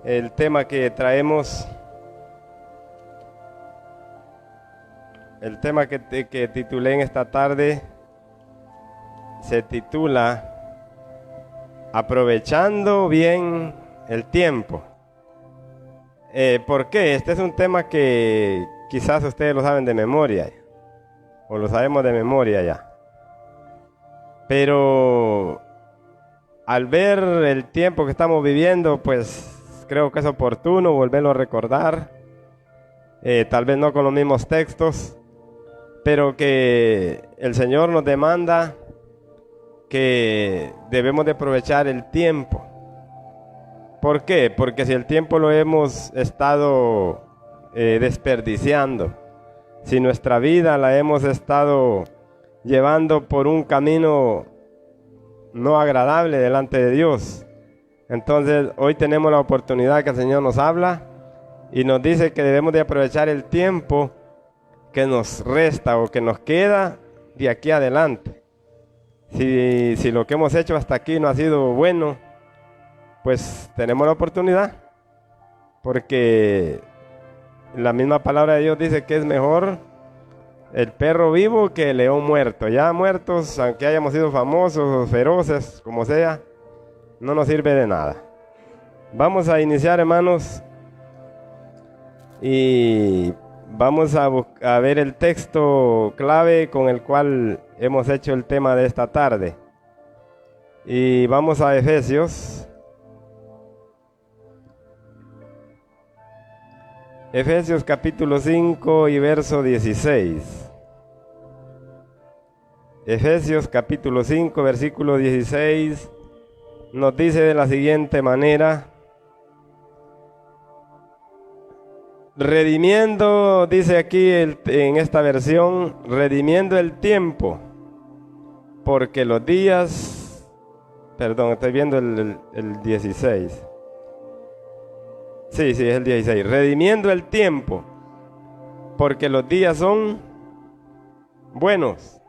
El tema que traemos, el tema que titulé en esta tarde, se titula Aprovechando bien el tiempo. ¿Por qué? Este es un tema que quizás ustedes lo saben de memoria, o lo sabemos de memoria ya. Pero al ver el tiempo que estamos viviendo, pues creo que es oportuno volverlo a recordar. Tal vez no con los mismos textos, pero que el Señor nos demanda que debemos de aprovechar el tiempo. ¿Por qué? Porque si el tiempo lo hemos estado desperdiciando, si nuestra vida la hemos estado llevando por un camino no agradable delante de Dios, entonces hoy tenemos la oportunidad que el Señor nos habla y nos dice que debemos de aprovechar el tiempo que nos resta o que nos queda de aquí adelante. Si lo que hemos hecho hasta aquí no ha sido bueno, pues tenemos la oportunidad, porque la misma palabra de Dios dice que es mejor el perro vivo que el león muerto. Ya muertos, aunque hayamos sido famosos o feroces, como sea, no nos sirve de nada. Vamos a iniciar, hermanos, y vamos a ver el texto clave con el cual hemos hecho el tema de esta tarde. Y vamos a Efesios. Efesios capítulo 5 y verso 16. Efesios capítulo 5, versículo 16, nos dice de la siguiente manera: redimiendo, dice aquí en esta versión, redimiendo el tiempo, porque los días, perdón, estoy viendo el 16. Sí, es el 16. Redimiendo el tiempo, porque los días son buenos.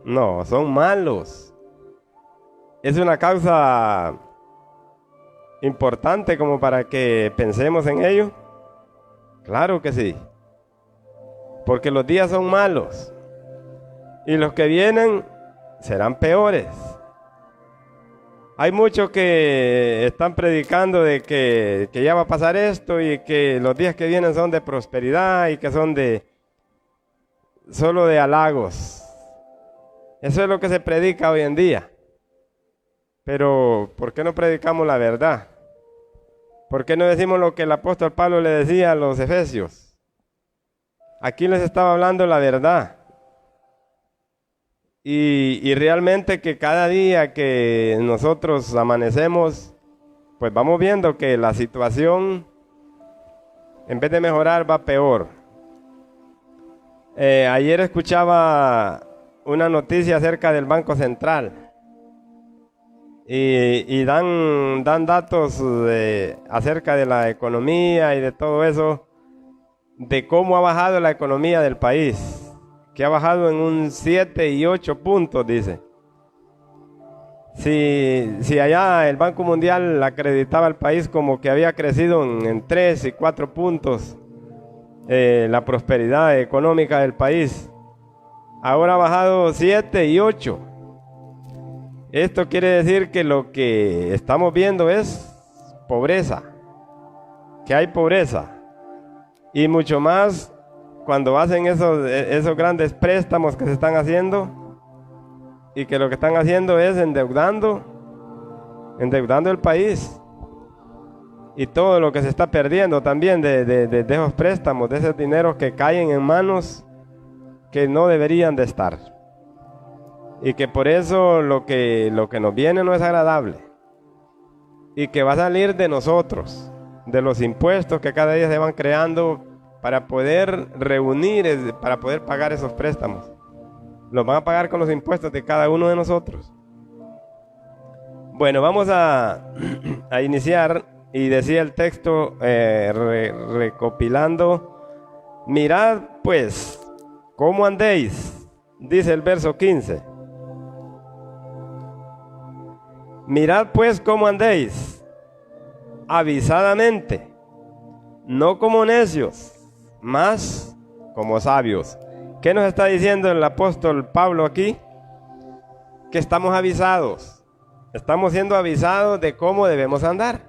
No, son malos. Es una causa importante como para que pensemos en ello. Claro que sí. Porque los días son malos. Y los que vienen serán peores. Hay muchos que están predicando de que ya va a pasar esto y que los días que vienen son de prosperidad y que son solo de halagos. Eso es lo que se predica hoy en día. Pero ¿por qué no predicamos la verdad? ¿Por qué no decimos lo que el apóstol Pablo le decía a los efesios? Aquí les estaba hablando la verdad. Y realmente que cada día que nosotros amanecemos, pues vamos viendo que la situación, en vez de mejorar, va peor. Ayer escuchaba una noticia acerca del Banco Central y dan datos acerca de la economía y de todo eso, de cómo ha bajado la economía del país. Que ha bajado en un 7 y 8 puntos, dice. Si allá el Banco Mundial acreditaba al país como que había crecido en 3 y 4 puntos la prosperidad económica del país, ahora ha bajado 7 y 8. Esto quiere decir que lo que estamos viendo es pobreza, que hay pobreza, y mucho más cuando hacen esos grandes préstamos que se están haciendo y que lo que están haciendo es endeudando el país y todo lo que se está perdiendo también de esos préstamos, de esos dineros que caen en manos que no deberían de estar, y que por eso lo que nos viene no es agradable y que va a salir de nosotros, de los impuestos que cada día se van creando para poder reunir, para poder pagar esos préstamos. Los van a pagar con los impuestos de cada uno de nosotros. Bueno, vamos a iniciar, y decía el texto recopilando: mirad pues cómo andéis, dice el verso 15. Mirad pues cómo andéis, avisadamente, no como necios, mas como sabios. ¿Qué nos está diciendo el apóstol Pablo aquí? Que estamos avisados. Estamos siendo avisados de cómo debemos andar.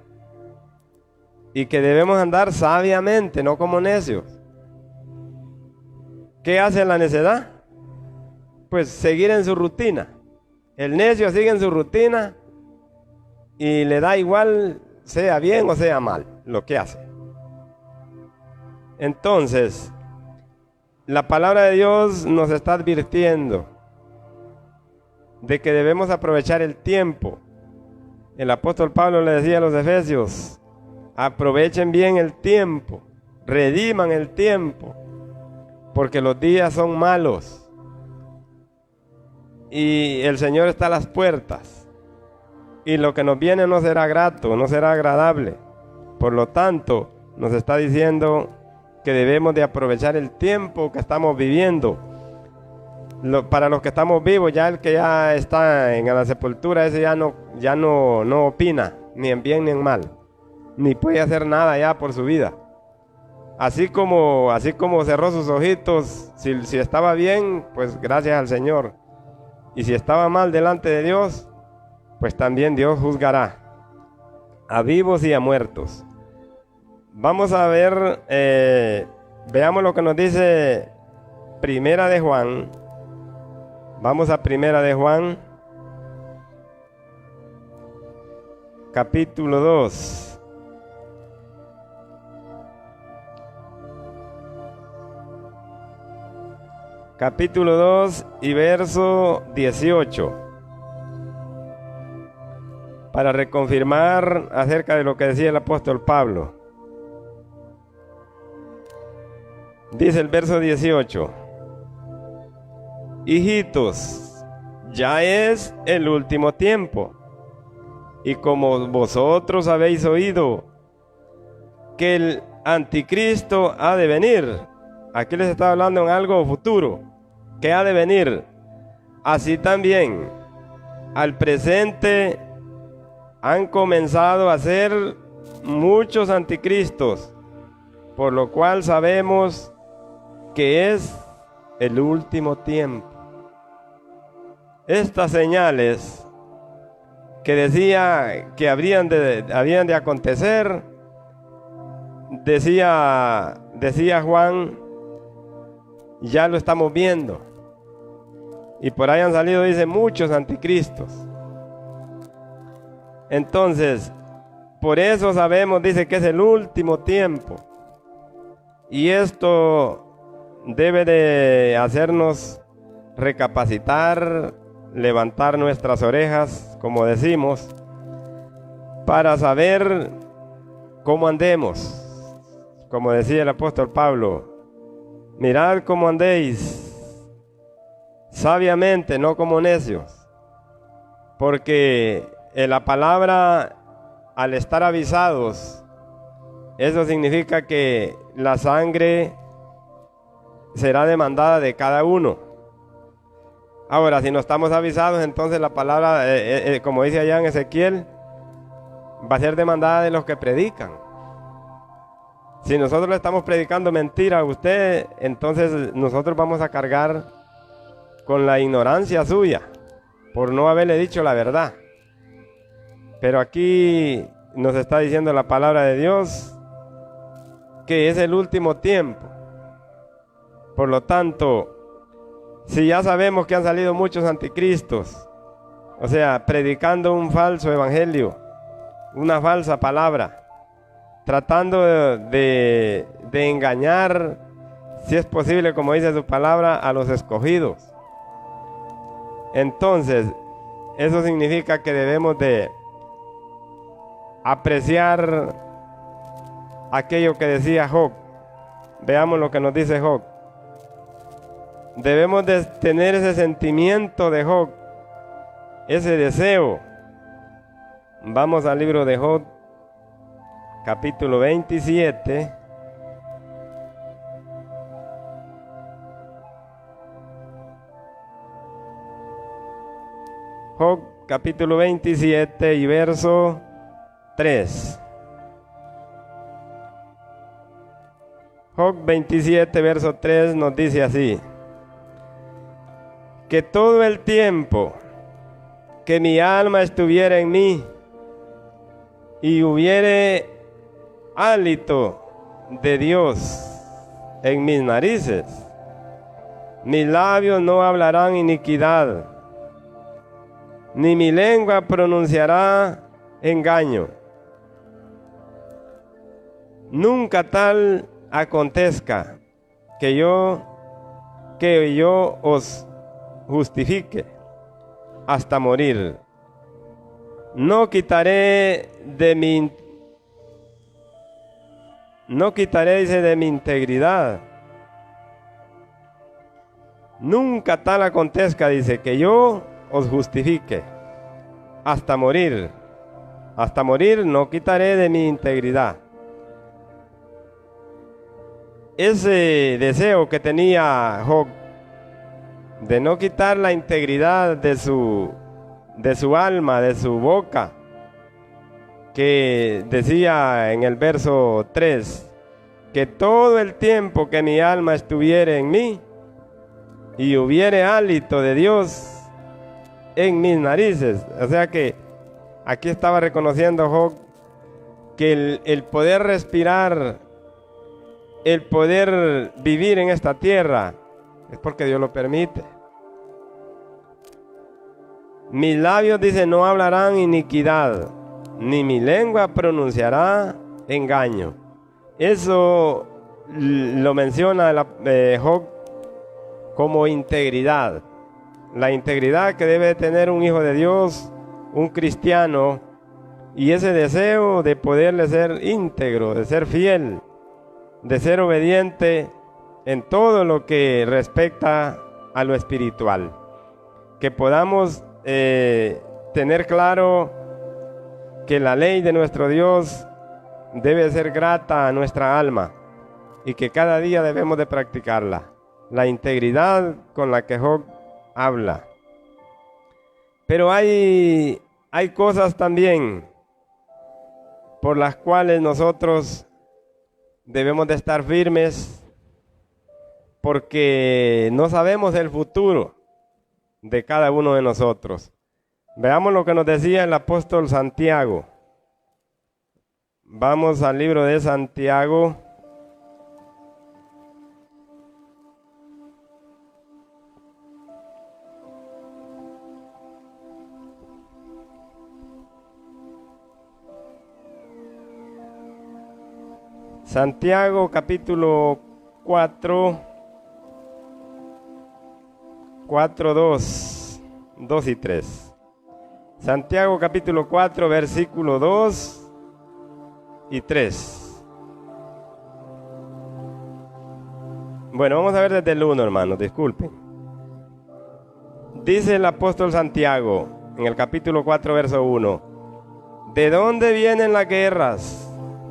Y que debemos andar sabiamente, no como necios. ¿Qué hace la necedad? Pues seguir en su rutina. El necio sigue en su rutina y le da igual, sea bien o sea mal, lo que hace. Entonces, la palabra de Dios nos está advirtiendo de que debemos aprovechar el tiempo. El apóstol Pablo le decía a los efesios: aprovechen bien el tiempo, rediman el tiempo, porque los días son malos y el Señor está a las puertas, y lo que nos viene no será grato, no será agradable. Por lo tanto, nos está diciendo que debemos de aprovechar el tiempo que estamos viviendo. Para los que estamos vivos, ya el que ya está en la sepultura, ese ya no opina, ni en bien ni en mal, ni puede hacer nada ya por su vida. Así como cerró sus ojitos, si estaba bien, pues gracias al Señor. Y si estaba mal delante de Dios, pues también Dios juzgará a vivos y a muertos. Vamos a ver, veamos lo que nos dice Primera de Juan. Vamos a Primera de Juan, capítulo 2. Capítulo 2 y verso 18. Para reconfirmar acerca de lo que decía el apóstol Pablo. Dice el verso 18: hijitos, ya es el último tiempo, y como vosotros habéis oído que el anticristo ha de venir. Aquí les está hablando en algo futuro, que ha de venir. Así también, al presente han comenzado a ser muchos anticristos, por lo cual sabemos que es el último tiempo. Estas señales que decía que habían de acontecer, decía Juan, ya lo estamos viendo. Y por ahí han salido, dice, muchos anticristos. Entonces, por eso sabemos, dice, que es el último tiempo. Y esto debe de hacernos recapacitar, levantar nuestras orejas, como decimos, para saber cómo andemos. Como decía el apóstol Pablo: mirad cómo andéis sabiamente, no como necios. Porque en la palabra, al estar avisados, eso significa que la sangre será demandada de cada uno. Ahora, si no estamos avisados, entonces la palabra, como dice allá en Ezequiel, va a ser demandada de los que predican. Si nosotros le estamos predicando mentira a usted, entonces nosotros vamos a cargar con la ignorancia suya por no haberle dicho la verdad. Pero aquí nos está diciendo la palabra de Dios que es el último tiempo. Por lo tanto, si ya sabemos que han salido muchos anticristos, o sea, predicando un falso evangelio, una falsa palabra, tratando de engañar, si es posible, como dice su palabra, a los escogidos. Entonces, eso significa que debemos de apreciar aquello que decía Job. Veamos lo que nos dice Job. Debemos de tener ese sentimiento de Job, ese deseo. Vamos al libro de Job, capítulo 27. Job, capítulo 27 y verso 3. Job 27, verso 3 nos dice así: que todo el tiempo que mi alma estuviera en mí y hubiere hálito de Dios en mis narices, mis labios no hablarán iniquidad, ni mi lengua pronunciará engaño. Nunca tal acontezca que yo os justifique hasta morir. No quitaré de mi integridad. Nunca tal acontezca, dice, que yo os justifique hasta morir. Hasta morir no quitaré de mi integridad. Ese deseo que tenía Job de no quitar la integridad de su alma, de su boca, que decía en el verso 3, que todo el tiempo que mi alma estuviere en mí y hubiere hálito de Dios en mis narices. O sea que aquí estaba reconociendo Job que el poder respirar, el poder vivir en esta tierra, es porque Dios lo permite. Mis labios, dice, no hablarán iniquidad, ni mi lengua pronunciará engaño. Eso lo menciona Job como integridad. La integridad que debe tener un hijo de Dios, un cristiano, y ese deseo de poderle ser íntegro, de ser fiel, de ser obediente en todo lo que respecta a lo espiritual. Que podamos tener claro que la ley de nuestro Dios debe ser grata a nuestra alma y que cada día debemos de practicarla. La integridad con la que Job habla. Pero hay cosas también por las cuales nosotros debemos de estar firmes, porque no sabemos el futuro de cada uno de nosotros. Veamos lo que nos decía el apóstol Santiago. Vamos al libro de Santiago. Santiago capítulo 4, 2 y 3. Santiago capítulo 4, versículo 2 y 3. Bueno, vamos a ver desde el 1, hermanos, disculpen. Dice el apóstol Santiago en el capítulo 4, verso 1: ¿de dónde vienen las guerras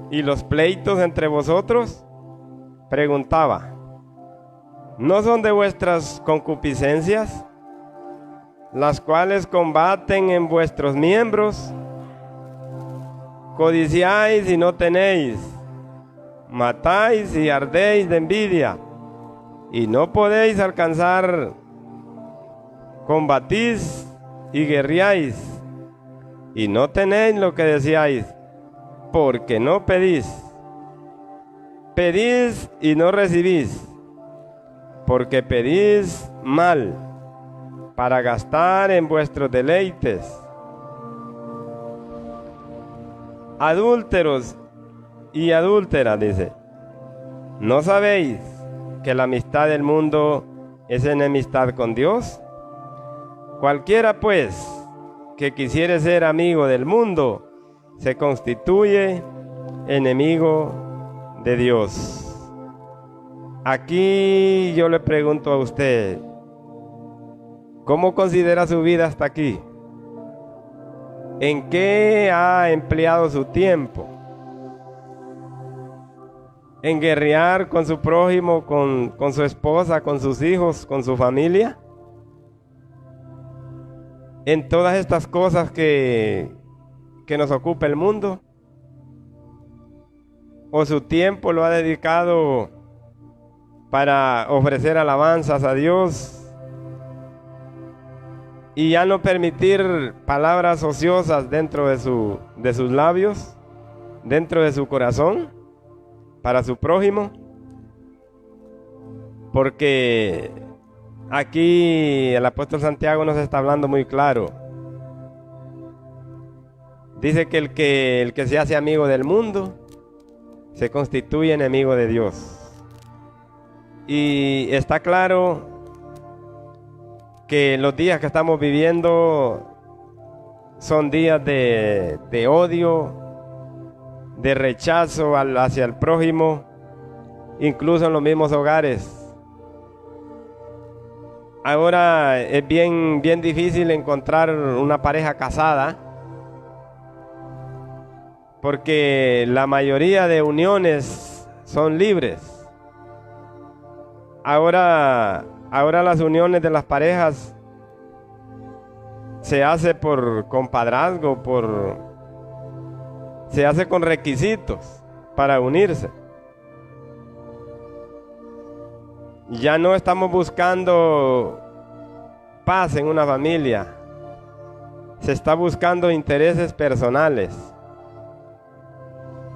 y los pleitos entre vosotros? Preguntaba. ¿No son de vuestras concupiscencias, las cuales combaten en vuestros miembros? Codiciáis y no tenéis, matáis y ardéis de envidia, y no podéis alcanzar. Combatís y guerreáis, y no tenéis lo que deseáis, porque no pedís. Pedís y no recibís, porque pedís mal, para gastar en vuestros deleites. Adúlteros y adúlteras, dice, ¿no sabéis que la amistad del mundo es enemistad con Dios? Cualquiera, pues, que quisiere ser amigo del mundo, se constituye enemigo de Dios. Aquí yo le pregunto a usted, ¿cómo considera su vida hasta aquí? ¿En qué ha empleado su tiempo? ¿En guerrear con su prójimo, con su esposa, con sus hijos, con su familia? ¿En todas estas cosas que nos ocupa el mundo? ¿O su tiempo lo ha dedicado para ofrecer alabanzas a Dios y ya no permitir palabras ociosas dentro de sus labios, dentro de su corazón, para su prójimo. Porque aquí el apóstol Santiago nos está hablando muy claro. Dice que el que se hace amigo del mundo se constituye enemigo de Dios. Y está claro que los días que estamos viviendo son días de odio, de rechazo hacia el prójimo, incluso en los mismos hogares. Ahora es bien difícil encontrar una pareja casada, porque la mayoría de uniones son libres. Ahora las uniones de las parejas se hace por compadrazgo, se hace con requisitos para unirse. Ya no estamos buscando paz en una familia. Se está buscando intereses personales,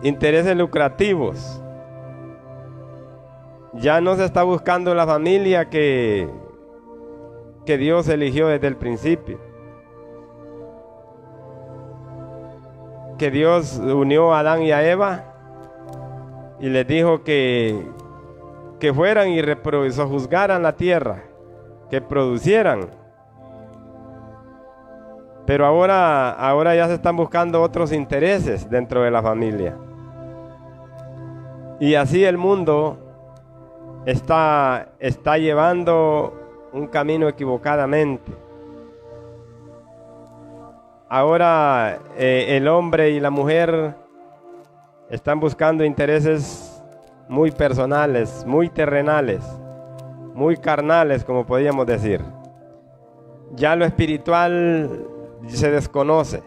intereses lucrativos. Ya no se está buscando la familia que Dios eligió desde el principio. Que Dios unió a Adán y a Eva y les dijo que fueran y sojuzgaran la tierra, que producieran. Pero ahora ya se están buscando otros intereses dentro de la familia. Y así el mundo está llevando un camino equivocadamente. Ahora el hombre y la mujer están buscando intereses muy personales, muy terrenales, muy carnales, como podríamos decir. Ya lo espiritual se desconoce,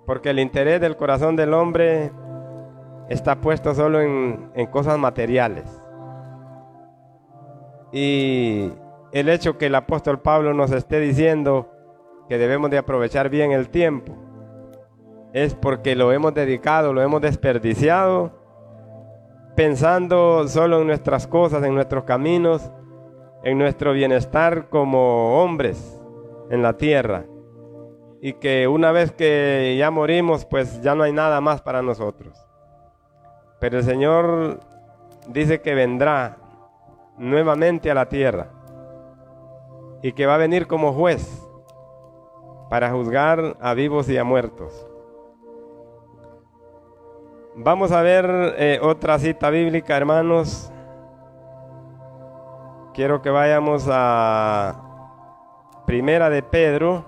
porque el interés del corazón del hombre está puesto solo en cosas materiales. Y el hecho que el apóstol Pablo nos esté diciendo que debemos de aprovechar bien el tiempo es porque lo hemos dedicado, lo hemos desperdiciado pensando solo en nuestras cosas, en nuestros caminos, en nuestro bienestar como hombres en la tierra, y que una vez que ya morimos, pues ya no hay nada más para nosotros. Pero el Señor dice que vendrá nuevamente a la tierra y que va a venir como juez para juzgar a vivos y a muertos. Vamos a ver otra cita bíblica, hermanos. Quiero que vayamos a Primera de Pedro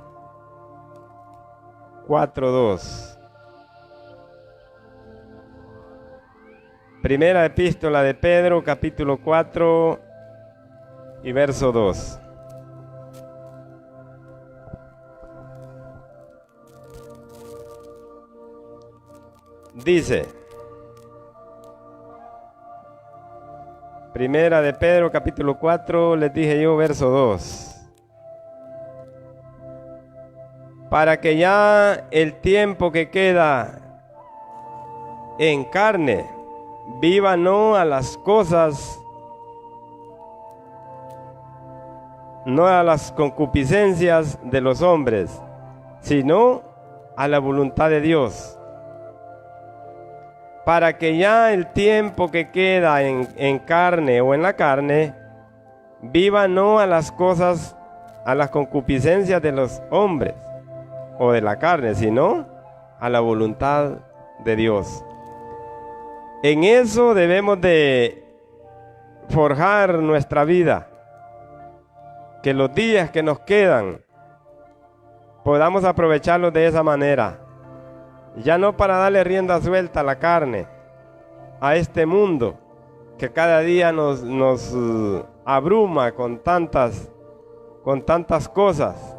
4:2. Primera epístola de Pedro, capítulo 4 y verso 2. Dice, Primera de Pedro, capítulo 4, les dije yo, verso 2. Para que ya el tiempo que queda en carne viva no a las cosas, no a las concupiscencias de los hombres, sino a la voluntad de Dios. Para que ya el tiempo que queda en carne o en la carne viva no a las cosas, a las concupiscencias de los hombres o de la carne, sino a la voluntad de Dios. En eso debemos de forjar nuestra vida, que los días que nos quedan podamos aprovecharlos de esa manera, ya no para darle rienda suelta a la carne, a este mundo que cada día nos abruma con tantas cosas,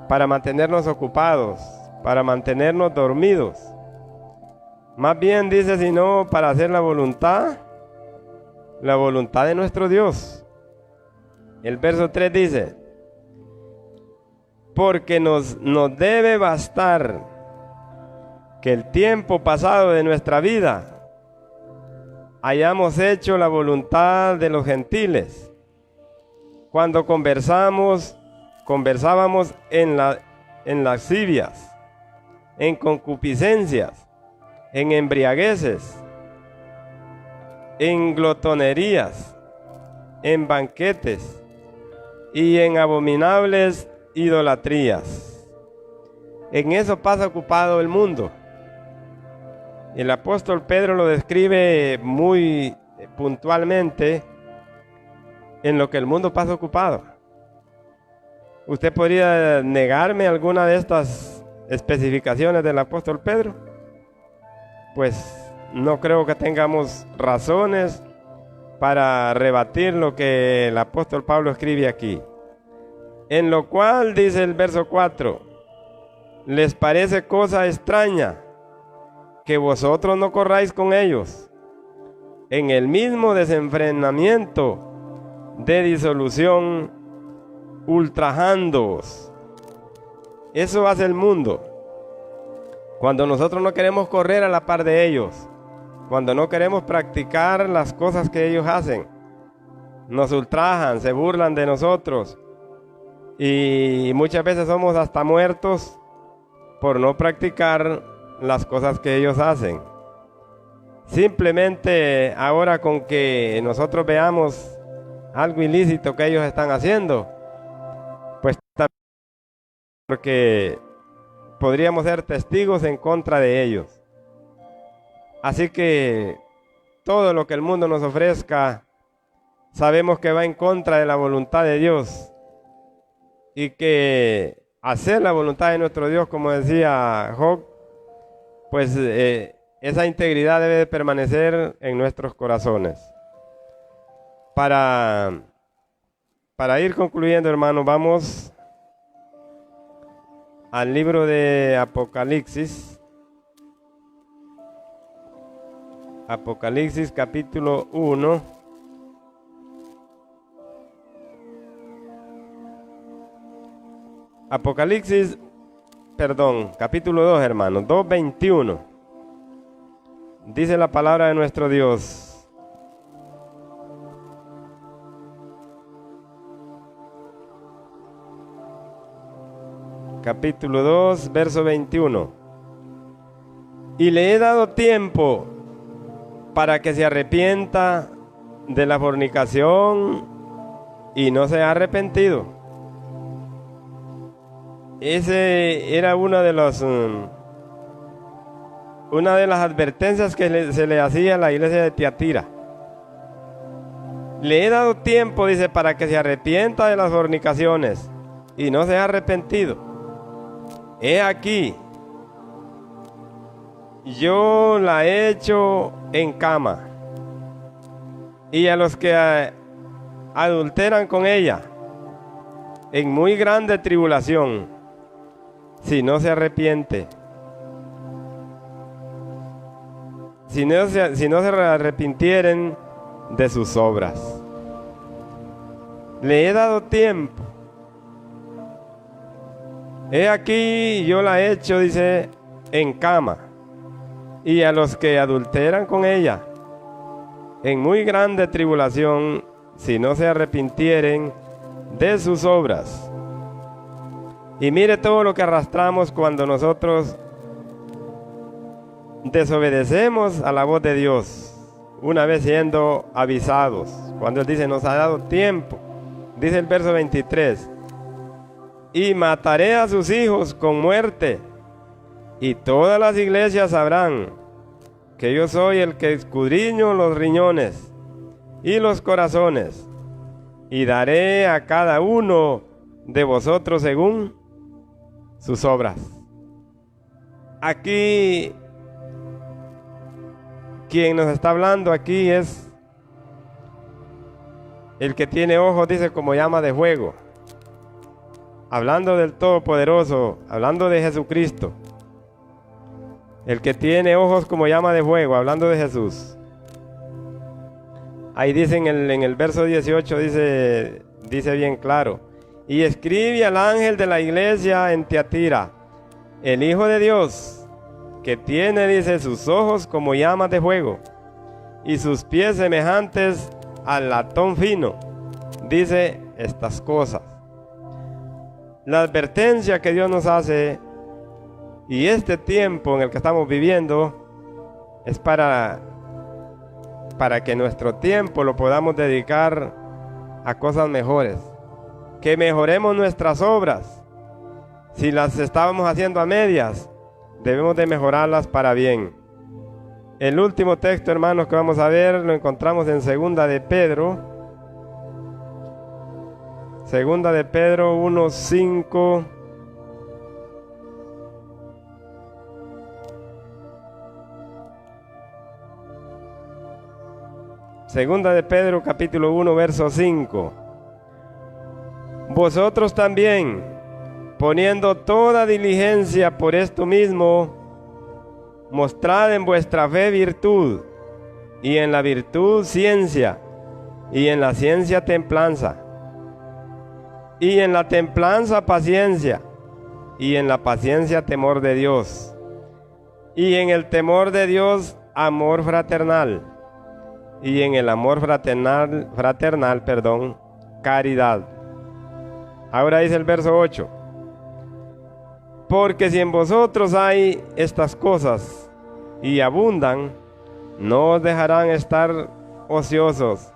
para mantenernos ocupados, para mantenernos dormidos. Más bien dice, sino para hacer la voluntad la voluntad de nuestro Dios. El verso 3 dice: porque nos debe bastar que el tiempo pasado de nuestra vida hayamos hecho la voluntad de los gentiles, cuando conversábamos en lascivias, en concupiscencias, en embriagueces, en glotonerías, en banquetes y en abominables idolatrías. En eso pasa ocupado el mundo. El apóstol Pedro lo describe muy puntualmente en lo que el mundo pasa ocupado. ¿Usted podría negarme alguna de estas especificaciones del apóstol Pedro? Pues no creo que tengamos razones para rebatir lo que el apóstol Pablo escribe aquí. En lo cual, dice el verso 4, les parece cosa extraña que vosotros no corráis con ellos en el mismo desenfrenamiento de disolución, ultrajándoos. Eso hace el mundo. Cuando nosotros no queremos correr a la par de ellos, cuando no queremos practicar las cosas que ellos hacen, nos ultrajan, se burlan de nosotros, y muchas veces somos hasta muertos por no practicar las cosas que ellos hacen. Simplemente ahora con que nosotros veamos algo ilícito que ellos están haciendo, pues también porque podríamos ser testigos en contra de ellos. Así que todo lo que el mundo nos ofrezca, sabemos que va en contra de la voluntad de Dios, y que hacer la voluntad de nuestro Dios, como decía Job, pues esa integridad debe de permanecer en nuestros corazones. Para ir concluyendo, hermanos, vamos al libro de Apocalipsis. Apocalipsis capítulo 1. Capítulo 2, hermanos, 2:21. Dice la palabra de nuestro Dios: capítulo 2, verso 21. Y le he dado tiempo para que se arrepienta de la fornicación y no se ha arrepentido. Ese era una de las advertencias que se le hacía a la iglesia de Tiatira. Le he dado tiempo, dice, para que se arrepienta de las fornicaciones y no se ha arrepentido. He aquí, yo la he hecho en cama, y a los que adulteran con ella en muy grande tribulación, si no se arrepiente. Si no se arrepintieren de sus obras. Le he dado tiempo. He aquí, yo la he hecho, dice, en cama, y a los que adulteran con ella en muy grande tribulación, si no se arrepintieren de sus obras. Y mire todo lo que arrastramos cuando nosotros desobedecemos a la voz de Dios, una vez siendo avisados. Cuando Él dice, nos ha dado tiempo, dice el verso 23, y mataré a sus hijos con muerte, y todas las iglesias sabrán que yo soy el que escudriño los riñones y los corazones, y daré a cada uno de vosotros según sus obras. Aquí, quien nos está hablando aquí es el que tiene ojos, dice, como llama de fuego. Hablando del Todopoderoso, hablando de Jesucristo. El que tiene ojos como llama de fuego, hablando de Jesús. Ahí dice en el verso 18, dice bien claro. Y escribe al ángel de la iglesia en Tiatira, el Hijo de Dios, que tiene, dice, sus ojos como llamas de fuego y sus pies semejantes al latón fino, dice estas cosas. La advertencia que Dios nos hace y este tiempo en el que estamos viviendo es para que nuestro tiempo lo podamos dedicar a cosas mejores, que mejoremos nuestras obras. Si las estábamos haciendo a medias, debemos de mejorarlas para bien. El último texto, hermanos, que vamos a ver, lo encontramos en Segunda de Pedro 1:5. Segunda de Pedro capítulo 1 verso 5. Vosotros también, poniendo toda diligencia por esto mismo, mostrad en vuestra fe virtud, y en la virtud ciencia, y en la ciencia templanza, y en la templanza paciencia, y en la paciencia temor de Dios, y en el temor de Dios amor fraternal, y en el amor fraternal, caridad. Ahora dice el verso 8. Porque si en vosotros hay estas cosas y abundan, no os dejarán estar ociosos,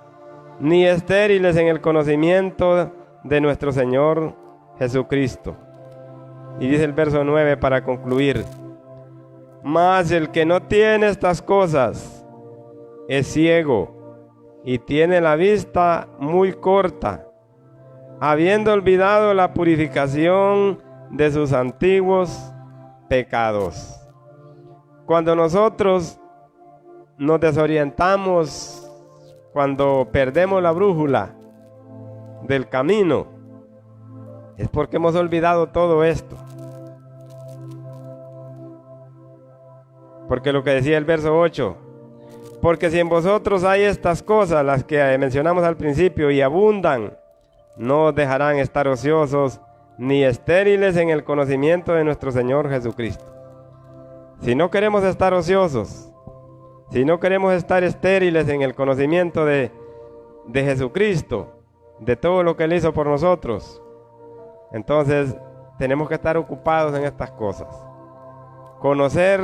ni estériles en el conocimiento de nuestro Señor Jesucristo. Y dice el verso 9 para concluir. Mas el que no tiene estas cosas es ciego y tiene la vista muy corta, habiendo olvidado la purificación de sus antiguos pecados. Cuando nosotros nos desorientamos, cuando perdemos la brújula del camino, es porque hemos olvidado todo esto. Porque lo que decía el verso 8, porque si en vosotros hay estas cosas, las que mencionamos al principio, y abundan, no os dejarán estar ociosos, ni estériles en el conocimiento de nuestro Señor Jesucristo. Si no queremos estar ociosos, si no queremos estar estériles en el conocimiento de Jesucristo, de todo lo que Él hizo por nosotros, entonces tenemos que estar ocupados en estas cosas. Conocer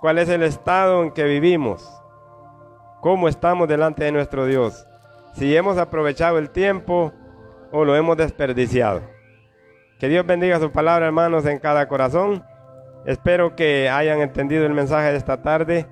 cuál es el estado en que vivimos, cómo estamos delante de nuestro Dios, si hemos aprovechado el tiempo o lo hemos desperdiciado. Que Dios bendiga su palabra, hermanos, en cada corazón. Espero que hayan entendido el mensaje de esta tarde